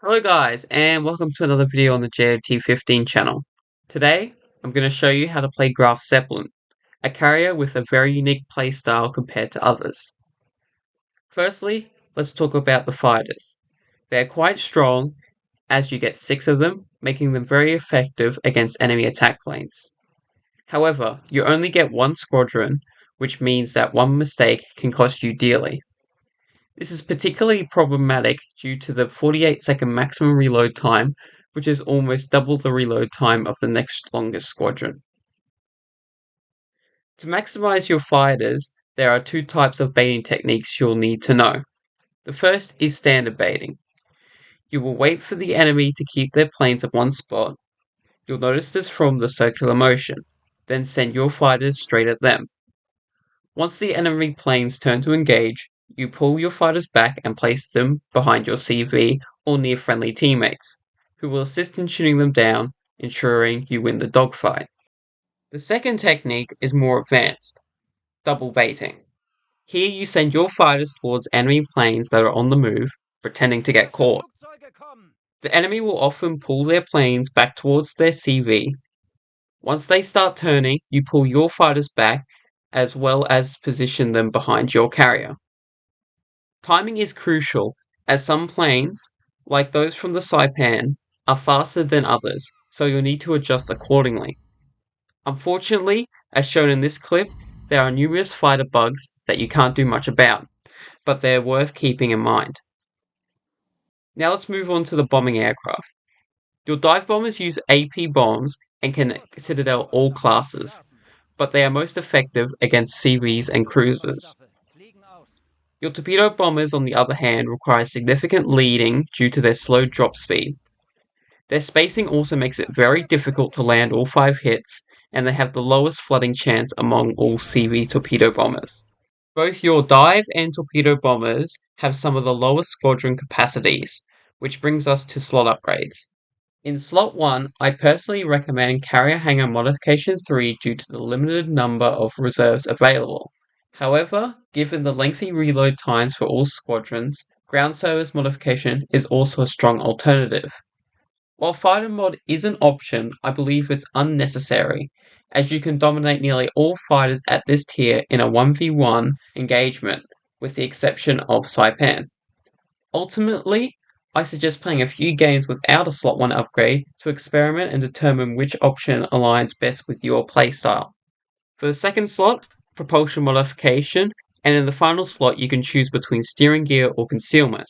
Hello guys, and welcome to another video on the JOT15 channel. Today, I'm going to show you how to play Graf Zeppelin, a carrier with a very unique playstyle compared to others. Firstly, let's talk about the fighters. They are quite strong, as you get 6 of them, making them very effective against enemy attack planes. However, you only get one squadron, which means that one mistake can cost you dearly. This is particularly problematic due to the 48-second maximum reload time, which is almost double the reload time of the next longest squadron. To maximize your fighters, there are two types of baiting techniques you'll need to know. The first is standard baiting. You will wait for the enemy to keep their planes at one spot. You'll notice this from the circular motion, then send your fighters straight at them. Once the enemy planes turn to engage, you pull your fighters back and place them behind your CV or near friendly teammates, who will assist in shooting them down, ensuring you win the dogfight. The second technique is more advanced, double baiting. Here you send your fighters towards enemy planes that are on the move, pretending to get caught. The enemy will often pull their planes back towards their CV. Once they start turning, you pull your fighters back as well as position them behind your carrier. Timing is crucial, as some planes, like those from the Saipan, are faster than others, so you'll need to adjust accordingly. Unfortunately, as shown in this clip, there are numerous fighter bugs that you can't do much about, but they're worth keeping in mind. Now let's move on to the bombing aircraft. Your dive bombers use AP bombs and can citadel all classes, but they are most effective against CVs and cruisers. Your torpedo bombers, on the other hand, require significant leading due to their slow drop speed. Their spacing also makes it very difficult to land all 5 hits, and they have the lowest flooding chance among all CV torpedo bombers. Both your dive and torpedo bombers have some of the lowest squadron capacities, which brings us to slot upgrades. In slot 1, I personally recommend Carrier Hangar Modification 3 due to the limited number of reserves available. However, given the lengthy reload times for all squadrons, Ground Service Modification is also a strong alternative. While Fighter Mod is an option, I believe it's unnecessary, as you can dominate nearly all fighters at this tier in a 1v1 engagement, with the exception of Saipan. Ultimately, I suggest playing a few games without a slot 1 upgrade to experiment and determine which option aligns best with your playstyle. For the second slot, propulsion modification, and in the final slot you can choose between steering gear or concealment.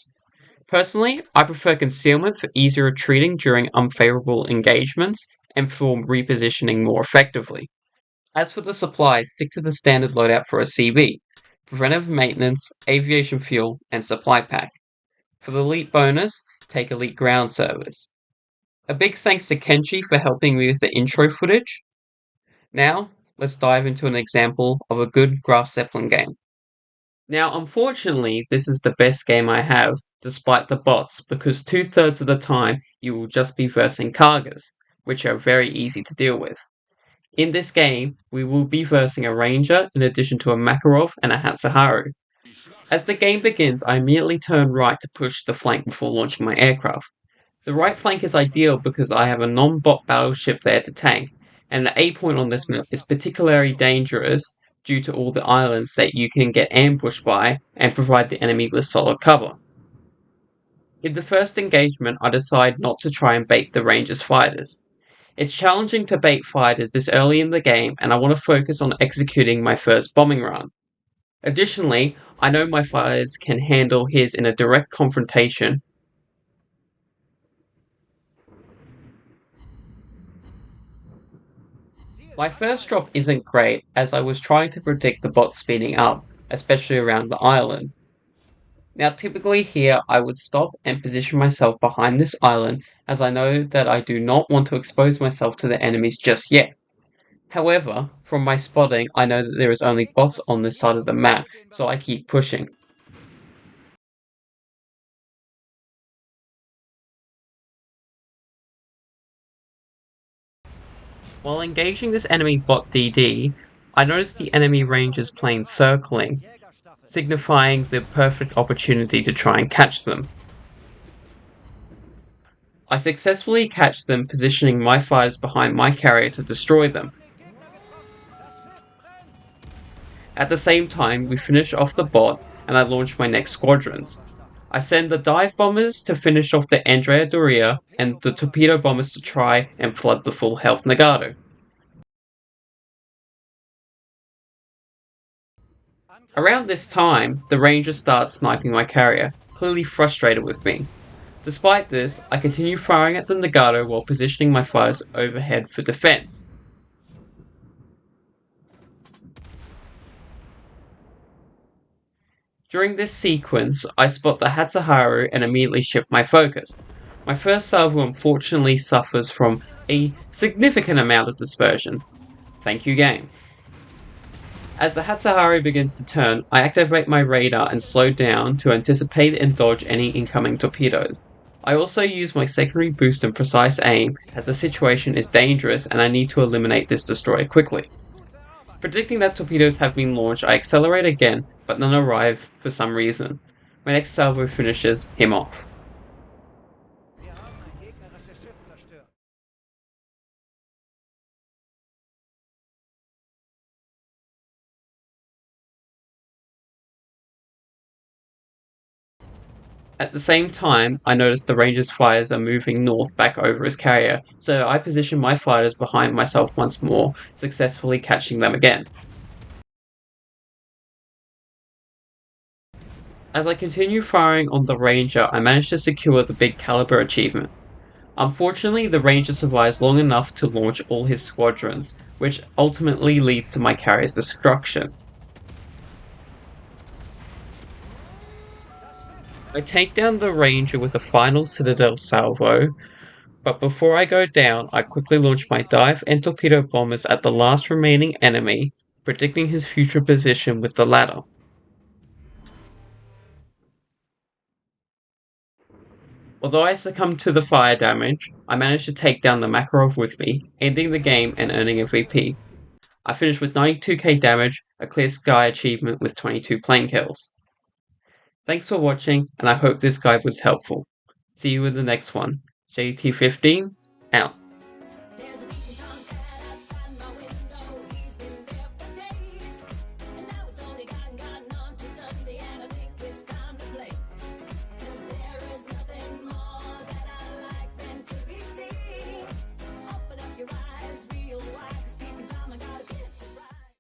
Personally, I prefer concealment for easier retreating during unfavorable engagements and for repositioning more effectively. As for the supplies, stick to the standard loadout for a CB, preventive maintenance, aviation fuel, and supply pack. For the elite bonus, take elite ground service. A big thanks to Kenchi for helping me with the intro footage. Now, let's dive into an example of a good Graf Zeppelin game. Now, unfortunately, this is the best game I have, despite the bots, because 2/3 of the time you will just be versing Kargas, which are very easy to deal with. In this game, we will be versing a Ranger in addition to a Makarov and a Hatsuharu. As the game begins, I immediately turn right to push the flank before launching my aircraft. The right flank is ideal because I have a non-bot battleship there to tank, and the A point on this map is particularly dangerous due to all the islands that you can get ambushed by and provide the enemy with solid cover. In the first engagement, I decide not to try and bait the Rangers fighters. It's challenging to bait fighters this early in the game, and I want to focus on executing my first bombing run. Additionally, I know my fighters can handle his in a direct confrontation. My first drop isn't great, as I was trying to predict the bot speeding up, especially around the island. Now typically here I would stop and position myself behind this island, as I know that I do not want to expose myself to the enemies just yet. However, from my spotting, I know that there is only bots on this side of the map, so I keep pushing. While engaging this enemy bot DD, I noticed the enemy Rangers plane circling, signifying the perfect opportunity to try and catch them. I successfully catch them, positioning my fighters behind my carrier to destroy them. At the same time, we finish off the bot and I launch my next squadrons. I send the dive bombers to finish off the Andrea Doria and the torpedo bombers to try and flood the full health Nagato. Around this time, the Rangers start sniping my carrier, clearly frustrated with me. Despite this, I continue firing at the Nagato while positioning my fighters overhead for defense. During this sequence, I spot the Hatsuharu and immediately shift my focus. My first salvo unfortunately suffers from a significant amount of dispersion. Thank you, game. As the Hatsuharu begins to turn, I activate my radar and slow down to anticipate and dodge any incoming torpedoes. I also use my secondary boost and precise aim as the situation is dangerous and I need to eliminate this destroyer quickly. Predicting that torpedoes have been launched, I accelerate again, but none arrive for some reason. My next salvo finishes him off. At the same time, I notice the Ranger's fighters are moving north back over his carrier, so I position my fighters behind myself once more, successfully catching them again. As I continue firing on the Ranger, I manage to secure the big caliber achievement. Unfortunately, the Ranger survives long enough to launch all his squadrons, which ultimately leads to my carrier's destruction. I take down the Ranger with a final Citadel salvo, but before I go down, I quickly launch my dive and torpedo bombers at the last remaining enemy, predicting his future position with the latter. Although I succumb to the fire damage, I manage to take down the Makarov with me, ending the game and earning a VP. I finished with 92k damage, a clear sky achievement with 22 plane kills. Thanks for watching, and I hope this guide was helpful. See you in the next one. JT15, out.